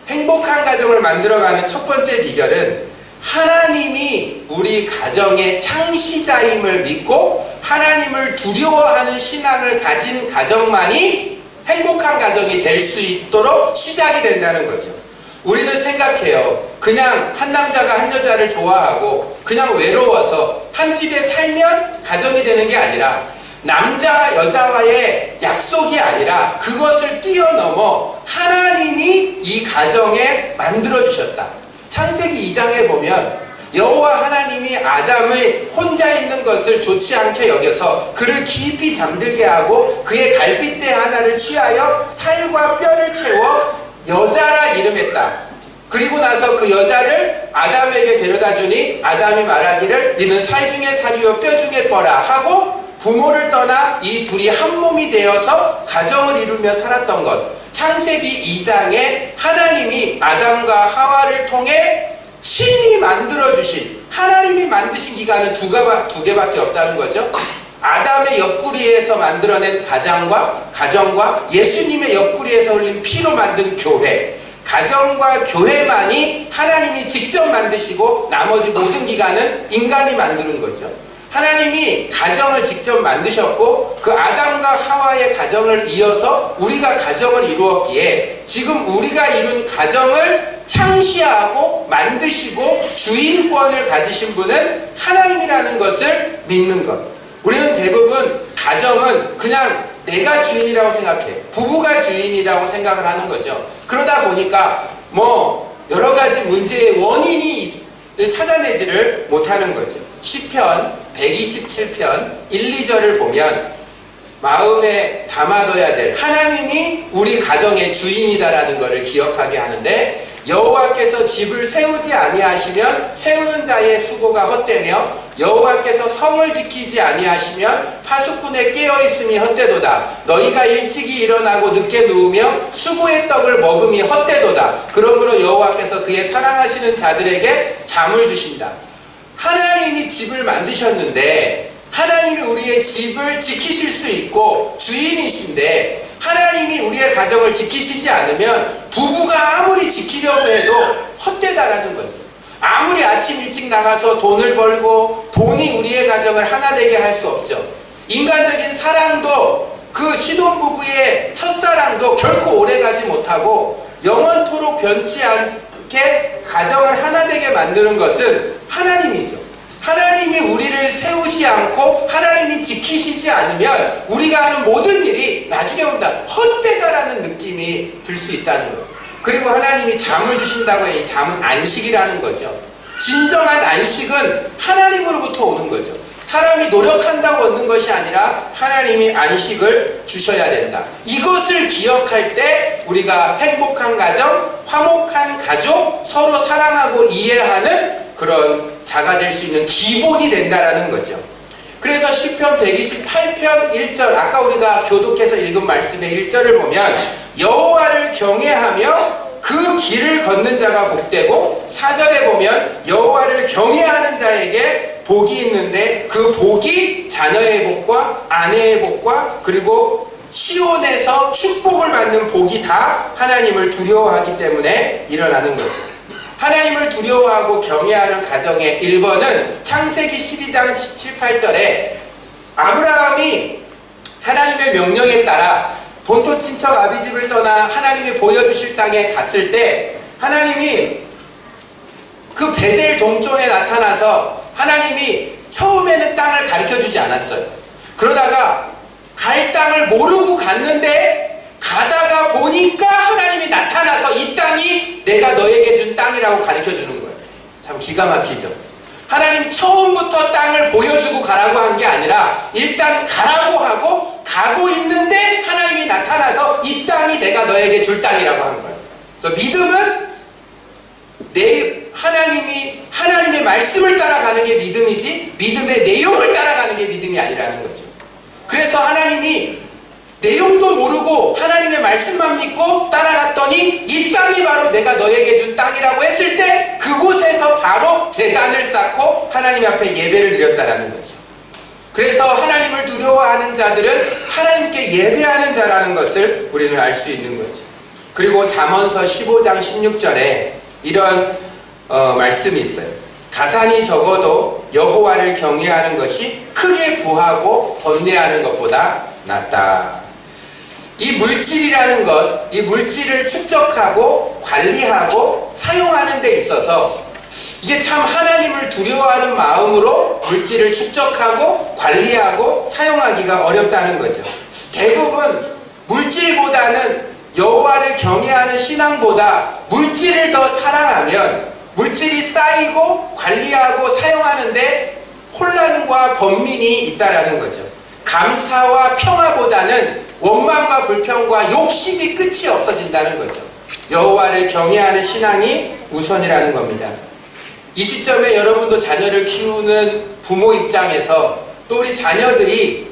행복한 가정을 만들어가는 첫 번째 비결은 하나님이 우리 가정의 창시자임을 믿고 하나님을 두려워하는 신앙을 가진 가정만이 행복한 가정이 될 수 있도록 시작이 된다는 거죠. 우리는 생각해요. 그냥 한 남자가 한 여자를 좋아하고 그냥 외로워서 한 집에 살면 가정이 되는 게 아니라, 남자 여자와의 약속이 아니라 그것을 뛰어넘어 하나님이 이 가정에 만들어주셨다. 창세기 2장에 보면 여호와 하나님이 아담의 혼자 있는 것을 좋지 않게 여겨서 그를 깊이 잠들게 하고 그의 갈빗대 하나를 취하여 살과 뼈를 채워 여자라 이름했다. 그리고 나서 그 여자를 아담에게 데려다 주니 아담이 말하기를 이는 살 중에 살이요 뼈 중에 뼈라 하고 부모를 떠나 이 둘이 한 몸이 되어서 가정을 이루며 살았던 것. 창세기 2장에 하나님이 아담과 하와를 통해 신이 만들어주신, 하나님이 만드신 기간은 두 개밖에 없다는 거죠. 아담의 옆구리에서 만들어낸 가정과 예수님의 옆구리에서 흘린 피로 만든 교회, 가정과 교회만이 하나님이 직접 만드시고 나머지 모든 기간은 인간이 만드는 거죠. 하나님이 가정을 직접 만드셨고 그 아담과 하와의 가정을 이어서 우리가 가정을 이루었기에 지금 우리가 이룬 가정을 창시하고 만드시고 주인권을 가지신 분은 하나님이라는 것을 믿는 것. 우리는 대부분 가정은 그냥 내가 주인이라고 생각해. 부부가 주인이라고 생각을 하는 거죠. 그러다 보니까 여러 가지 문제의 원인이 찾아내지를 못하는 거죠. 시편 127편 1, 2절을 보면 마음에 담아둬야 될, 하나님이 우리 가정의 주인이다라는 것을 기억하게 하는데 여호와께서 집을 세우지 아니하시면 세우는 자의 수고가 헛되며 여호와께서 성을 지키지 아니하시면 파수꾼의 깨어있음이 헛되도다. 너희가 일찍이 일어나고 늦게 누우며 수고의 떡을 먹음이 헛되도다. 그러므로 여호와께서 그의 사랑하시는 자들에게 잠을 주신다. 하나님이 집을 만드셨는데 하나님이 우리의 집을 지키실 수 있고 주인이신데 하나님이 우리의 가정을 지키시지 않으면 부부가 아무리 지키려고 해도 헛되다라는 거죠. 아무리 아침 일찍 나가서 돈을 벌고 돈이 우리의 가정을 하나 되게 할 수 없죠. 인간적인 사랑도 그 신혼부부의 첫사랑도 결코 오래가지 못하고 영원토록 변치 않게 가정을 하나 되게 만드는 것은 하나님이죠. 하나님이 우리를 세우지 않고 하나님이 지키시지 않으면 우리가 하는 모든 일이 나중에 온다 헛되다라는 느낌이 들 수 있다는 거죠. 그리고 하나님이 잠을 주신다고 해. 이 잠은 안식이라는 거죠. 진정한 안식은 하나님으로부터 오는 거죠. 사람이 노력한다고 얻는 것이 아니라 하나님이 안식을 주셔야 된다. 이것을 기억할 때 우리가 행복한 가정, 화목한 가족, 서로 사랑하고 이해하는 그런 자가 될 수 있는 기본이 된다라는 거죠. 그래서 시편 128편 1절, 아까 우리가 교독해서 읽은 말씀의 1절을 보면 여호와를 경외하며 그 길을 걷는 자가 복되고 4절에 보면 여호와를 경외하는 자에게 복이 있는데 그 복이 자녀의 복과 아내의 복과 그리고 시온에서 축복을 받는 복이 다 하나님을 두려워하기 때문에 일어나는 거죠. 하나님을 두려워하고 경외하는 가정의 1번은 창세기 12장 17, 8절에 아브라함이 하나님의 명령에 따라 본토 친척 아비집을 떠나 하나님이 보여주실 땅에 갔을 때 하나님이 그 베델 동쪽에 나타나서 하나님이 처음에는 땅을 가르쳐주지 않았어요. 그러다가 갈 땅을 모르고 갔는데 가다가 보니까 하나님이 나타나서 이 땅이 내가 너에게 준 땅이라고 가르쳐주는 거예요. 참 기가 막히죠. 하나님 처음부터 땅을 보여주고 가라고 한 게 아니라 일단 가라고 하고 가고 있는데 하나님이 나타나서 이 땅이 내가 너에게 줄 땅이라고 한 거예요. 그래서 믿음은 하나님의 말씀을 따라가는 게 믿음이지 믿음의 내용을 따라가는 게 믿음이 아니라는 거죠. 그래서 하나님이 내용도 모르고 하나님의 말씀만 믿고 따라갔더니 이 땅이 바로 내가 너에게 준 땅이라고 했을 때 그곳에서 바로 제단을 쌓고 하나님 앞에 예배를 드렸다라는 거죠. 그래서 하나님을 두려워하는 자들은 하나님께 예배하는 자라는 것을 우리는 알 수 있는 거죠. 그리고 잠언서 15장 16절에 이런 말씀이 있어요. 가산이 적어도 여호와를 경외하는 것이 크게 부하고 번뇌하는 것보다 낫다. 이 물질이라는 것, 이 물질을 축적하고 관리하고 사용하는 데 있어서 이게 참 하나님을 두려워하는 마음으로 물질을 축적하고 관리하고 사용하기가 어렵다는 거죠. 대부분 물질보다는 여호와를 경외하는 신앙보다 물질을 더 사랑하면 물질이 쌓이고 관리하고 사용하는데 혼란과 번민이 있다라는 거죠. 감사와 평화보다는 원망과 불평과 욕심이 끝이 없어진다는 거죠. 여호와를 경외하는 신앙이 우선이라는 겁니다. 이 시점에 여러분도 자녀를 키우는 부모 입장에서 또 우리 자녀들이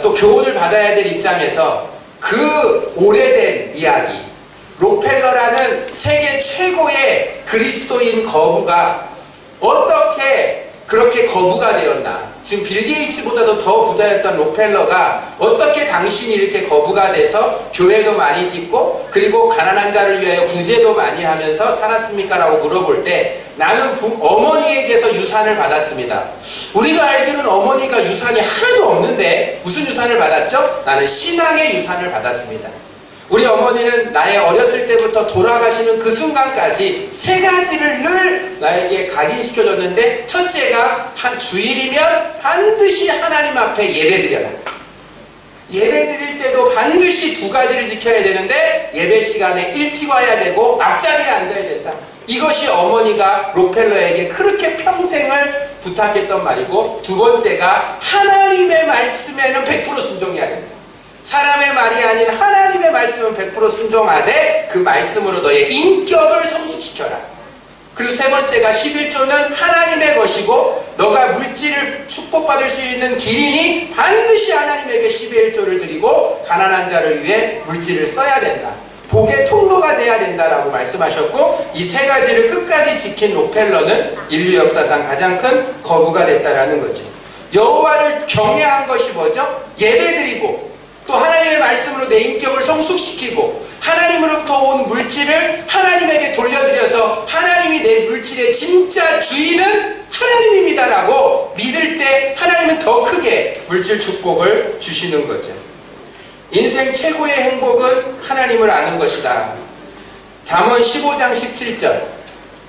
또 교훈을 받아야 될 입장에서 그 오래된 이야기, 록펠러라는 세계 최고의 그리스도인 거부가 어떻게 그렇게 거부가 되었나. 지금 빌 게이츠보다도 더 부자였던 록펠러가 어떻게 당신이 이렇게 거부가 돼서 교회도 많이 짓고 그리고 가난한 자를 위하여 구제도 많이 하면서 살았습니까? 라고 물어볼 때 나는 어머니에게서 유산을 받았습니다. 우리가 알기로는 어머니가 유산이 하나도 없는데 무슨 유산을 받았죠? 나는 신앙의 유산을 받았습니다. 우리 어머니는 나의 어렸을 때부터 돌아가시는 그 순간까지 세 가지를 늘 나에게 각인시켜줬는데 첫째가 한 주일이면 반드시 하나님 앞에 예배드려라. 예배드릴 때도 반드시 두 가지를 지켜야 되는데 예배 시간에 일찍 와야 되고 앞자리에 앉아야 된다. 이것이 어머니가 록펠러에게 그렇게 평생을 부탁했던 말이고 두 번째가 하나님의 말씀에는 100% 순종해야 된다. 사람의 말이 아닌 하나님의 말씀은 100% 순종하되 그 말씀으로 너의 인격을 성숙시켜라. 그리고 세 번째가 11조는 하나님의 것이고 너가 물질을 축복받을 수 있는 길이니 반드시 하나님에게 11조를 드리고 가난한 자를 위해 물질을 써야 된다. 복의 통로가 돼야 된다라고 말씀하셨고 이 세 가지를 끝까지 지킨 록펠러는 인류 역사상 가장 큰 거부가 됐다라는 거죠. 여호와를 경외한 것이 뭐죠? 예배드리고 또 하나님의 말씀으로 내 인격을 성숙시키고 하나님으로부터 온 물질을 하나님에게 돌려드려서 하나님이 내 물질의 진짜 주인은 하나님입니다라고 믿을 때 하나님은 더 크게 물질 축복을 주시는 거죠. 인생 최고의 행복은 하나님을 아는 것이다. 잠언 15장 17절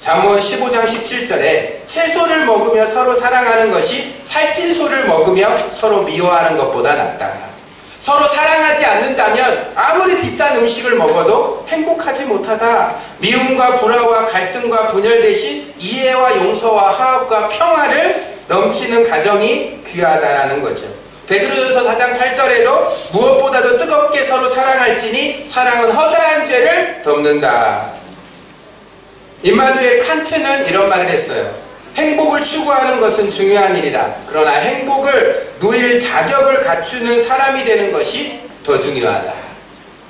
잠언 15장 17절에 채소를 먹으며 서로 사랑하는 것이 살찐 소를 먹으며 서로 미워하는 것보다 낫다. 서로 사랑하지 않는다면 아무리 비싼 음식을 먹어도 행복하지 못하다. 미움과 불화와 갈등과 분열 대신 이해와 용서와 화합과 평화를 넘치는 가정이 귀하다라는 거죠. 베드로전서 4장 8절에도 무엇보다도 뜨겁게 서로 사랑할지니 사랑은 허다한 죄를 덮는다. 임마누엘 칸트는 이런 말을 했어요. 행복을 추구하는 것은 중요한 일이다. 그러나 행복을 누릴 자격을 갖추는 사람이 되는 것이 더 중요하다.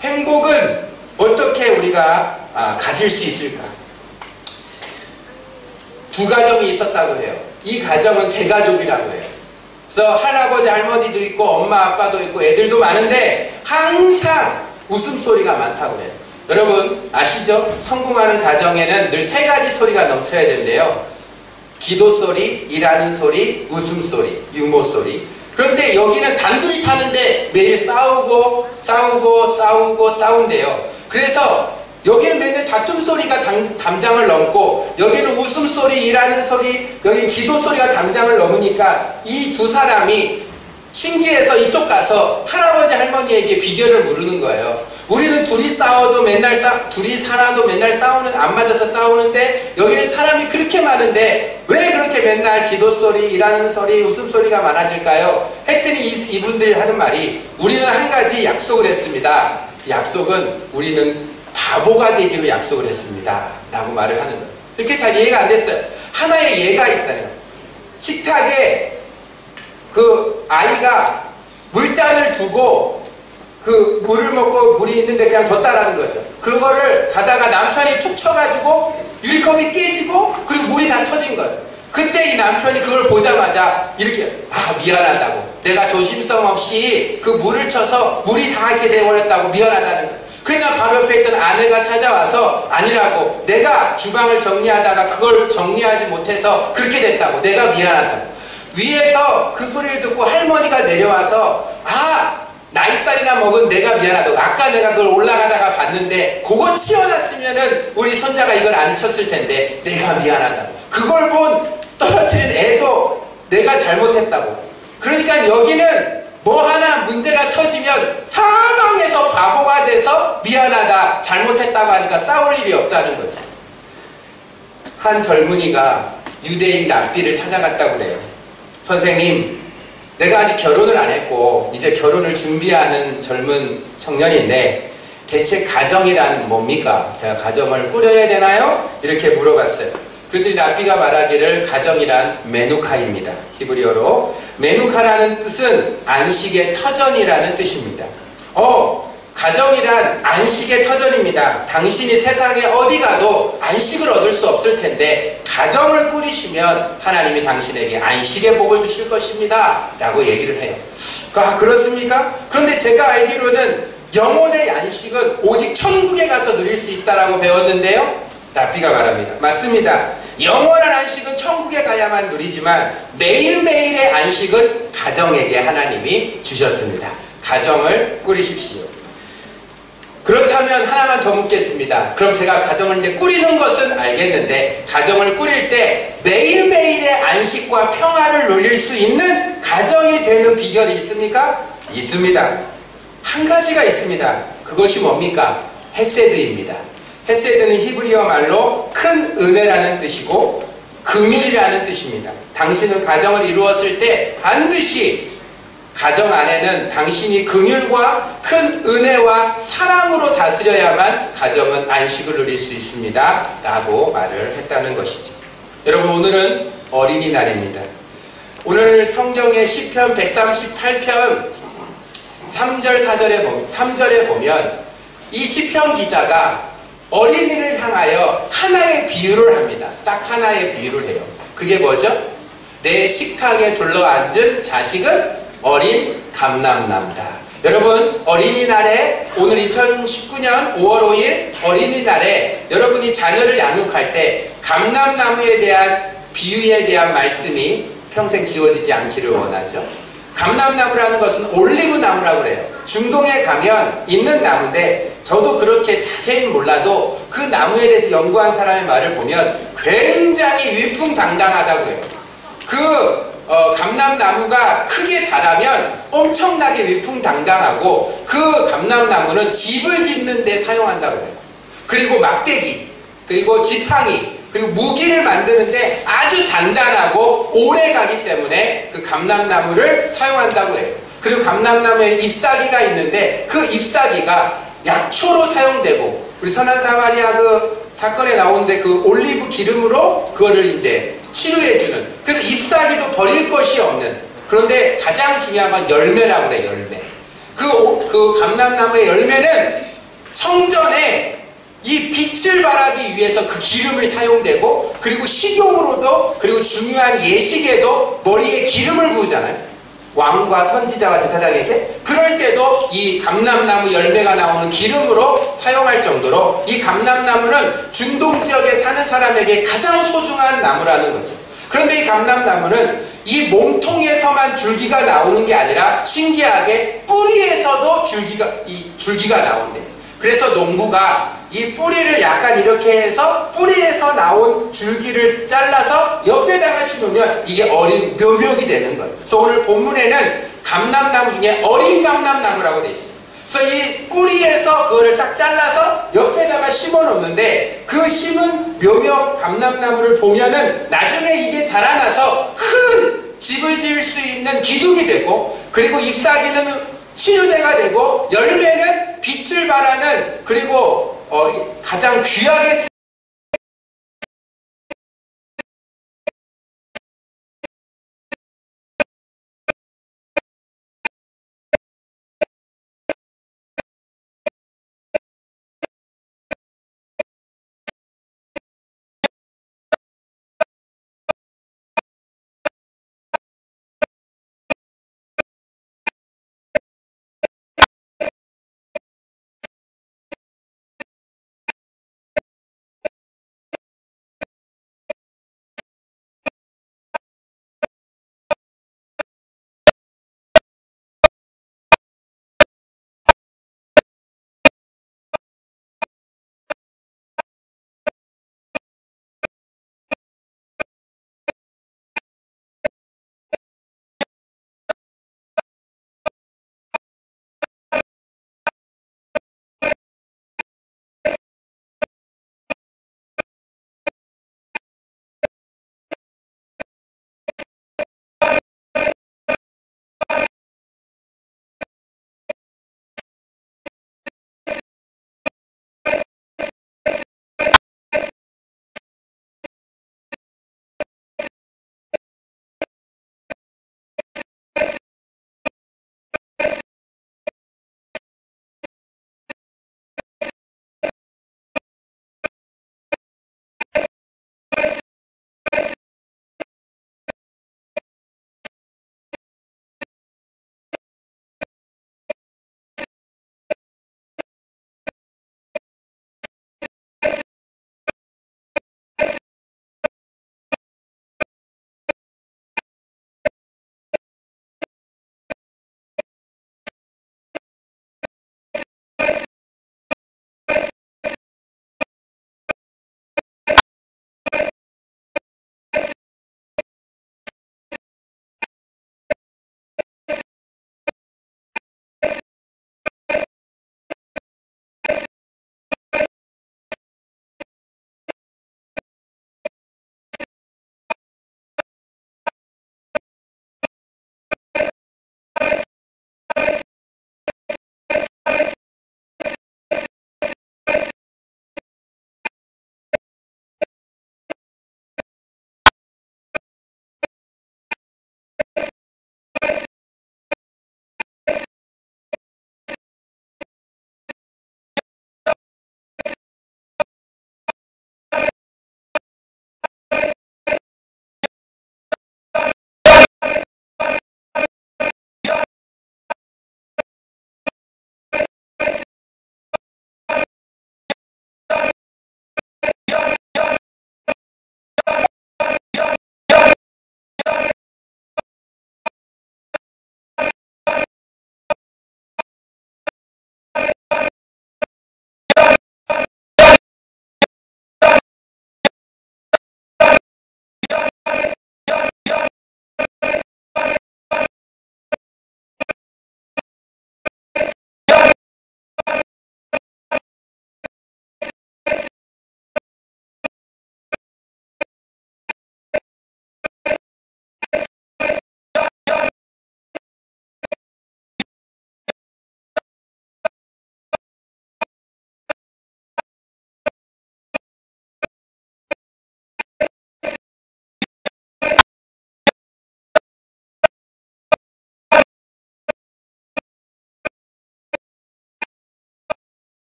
행복은 어떻게 우리가 가질 수 있을까? 두 가정이 있었다고 해요. 이 가정은 대가족이라고 해요. 그래서 할아버지 할머니도 있고 엄마 아빠도 있고 애들도 많은데 항상 웃음소리가 많다고 해요. 여러분 아시죠? 성공하는 가정에는 늘 세 가지 소리가 넘쳐야 된대요. 기도 소리, 일하는 소리, 웃음소리, 유머 소리. 그런데 여기는 단둘이 사는데 매일 싸운대요. 그래서 여기는 맨날 다툼 소리가 담장을 넘고 여기는 웃음소리, 일하는 소리, 여기 기도 소리가 담장을 넘으니까 이 두 사람이 신기해서 이쪽 가서 할아버지 할머니에게 비결을 물으는 거예요. 우리는 둘이 싸워도 둘이 살아도 맨날 안 맞아서 싸우는데 여기는 사람이 그렇게 많은데 왜 그렇게 맨날 기도 소리, 일하는 소리, 웃음소리가 많아질까요? 했더니 이분들이 하는 말이 우리는 한 가지 약속을 했습니다. 그 약속은 우리는 바보가 되기로 약속을 했습니다. 라고 말을 하는 거예요. 그렇게 잘 이해가 안 됐어요. 하나의 예가 있다요. 식탁에 그 아이가 물잔을 두고 그 물을 먹고 물이 있는데 그냥 뒀다라는 거죠. 그거를 가다가 남편이 툭 쳐가지고 유리컵이 깨지고 그리고 물이 다 터진 거예요. 그때 이 남편이 그걸 보자마자 이렇게 미안하다고, 내가 조심성 없이 그 물을 쳐서 물이 다 이렇게 돼버렸다고 미안하다는 거예요. 그러니까 바로 옆에 있던 아내가 찾아와서 아니라고, 내가 주방을 정리하다가 그걸 정리하지 못해서 그렇게 됐다고, 내가 미안하다고. 위에서 그 소리를 듣고 할머니가 내려와서 나이살이나 먹은 내가 미안하다고, 아까 내가 그걸 올라가다가 봤는데 그거 치워놨으면은 우리 손자가 이걸 안 쳤을 텐데 내가 미안하다고. 그걸 본 떨어뜨린 애도 내가 잘못했다고. 그러니까 여기는 뭐 하나 문제가 터지면 상황에서 바보가 돼서 미안하다, 잘못했다고 하니까 싸울 일이 없다는 거죠. 한 젊은이가 유대인 랍비를 찾아갔다고 그래요. 선생님, 내가 아직 결혼을 안 했고 이제 결혼을 준비하는 젊은 청년인데 대체 가정이란 뭡니까? 제가 가정을 꾸려야 되나요? 이렇게 물어봤어요. 그랬더니 랍비가 말하기를 가정이란 메누카입니다. 히브리어로 메누카라는 뜻은 안식의 터전이라는 뜻입니다. 가정이란 안식의 터전입니다. 당신이 세상에 어디 가도 안식을 얻을 수 없을 텐데 가정을 꾸리시면 하나님이 당신에게 안식의 복을 주실 것입니다 라고 얘기를 해요. 그렇습니까? 그런데 제가 알기로는 영혼의 안식은 오직 천국에 가서 누릴 수 있다라고 배웠는데요, 랍비가 말합니다. 맞습니다. 영원한 안식은 천국에 가야만 누리지만 매일매일의 안식은 가정에게 하나님이 주셨습니다. 가정을 꾸리십시오. 그렇다면 하나만 더 묻겠습니다. 그럼 제가 가정을 이제 꾸리는 것은 알겠는데 가정을 꾸릴 때 매일매일의 안식과 평화를 누릴 수 있는 가정이 되는 비결이 있습니까? 있습니다. 한 가지가 있습니다. 그것이 뭡니까? 헤세드입니다. 헤세드는 히브리어 말로 큰 은혜라는 뜻이고 긍휼이라는 뜻입니다. 당신은 가정을 이루었을 때 반드시 가정 안에는 당신이 긍휼과 큰 은혜와 사랑으로 다스려야만 가정은 안식을 누릴 수 있습니다. 라고 말을 했다는 것이죠. 여러분, 오늘은 어린이날입니다. 오늘 성경의 시편 138편 3절에 보면 이 시편 기자가 어린이를 향하여 하나의 비유를 합니다. 딱 하나의 비유를 해요. 그게 뭐죠? 내 식탁에 둘러앉은 자식은 어린 감람나무다. 여러분, 어린이날에 오늘 2019년 5월 5일 어린이날에 여러분이 자녀를 양육할 때 감람나무에 대한 비유에 대한 말씀이 평생 지워지지 않기를 원하죠. 감람나무라는 것은 올리브나무라고 그래요. 중동에 가면 있는 나무인데 저도 그렇게 자세히 몰라도 그 나무에 대해서 연구한 사람의 말을 보면 굉장히 위풍당당하다고 해요. 감람나무가 크게 자라면 엄청나게 위풍당당하고 그 감람나무는 집을 짓는 데 사용한다고 해요. 그리고 막대기, 그리고 지팡이, 그리고 무기를 만드는데 아주 단단하고 오래 가기 때문에 그 감람나무를 사용한다고 해요. 그리고 감람나무에 잎사귀가 있는데 그 잎사귀가 약초로 사용되고, 우리 선한 사마리아 그 사건에 나오는데 그 올리브 기름으로 그거를 이제 치료해주는, 그래서 잎사귀도 버릴 것이 없는, 그런데 가장 중요한 건 열매라고 그래. 열매. 그 감람나무의 열매는 성전에 이 빛을 발하기 위해서 그 기름을 사용되고, 그리고 식용으로도, 그리고 중요한 예식에도 머리에 기름을 부으잖아요. 왕과 선지자와 제사장에게. 그럴 때도 이 감람나무 열매가 나오는 기름으로 사용할 정도로 이 감람나무는 중동 지역에 사는 사람에게 가장 소중한 나무라는 거죠. 그런데 이 감람나무는 이 몸통에서만 줄기가 나오는 게 아니라 신기하게 뿌리에서도 줄기가 나온대요. 그래서 농부가 이 뿌리를 약간 이렇게 해서 뿌리에서 나온 줄기를 잘라서 옆에다가 심으면 이게 어린 묘목이 되는 거예요. 그래서 오늘 본문에는 감람나무 중에 어린 감람나무라고 되어 있어요. 그래서 이 뿌리에서 그거를 딱 잘라서 옆에다가 심어 놓는데, 그 심은 묘목 감람나무를 보면은 나중에 이게 자라나서 큰 집을 지을 수 있는 기둥이 되고, 그리고 잎사귀는 치료제가 되고, 열매는 빛을 발하는, 그리고 가장 귀하게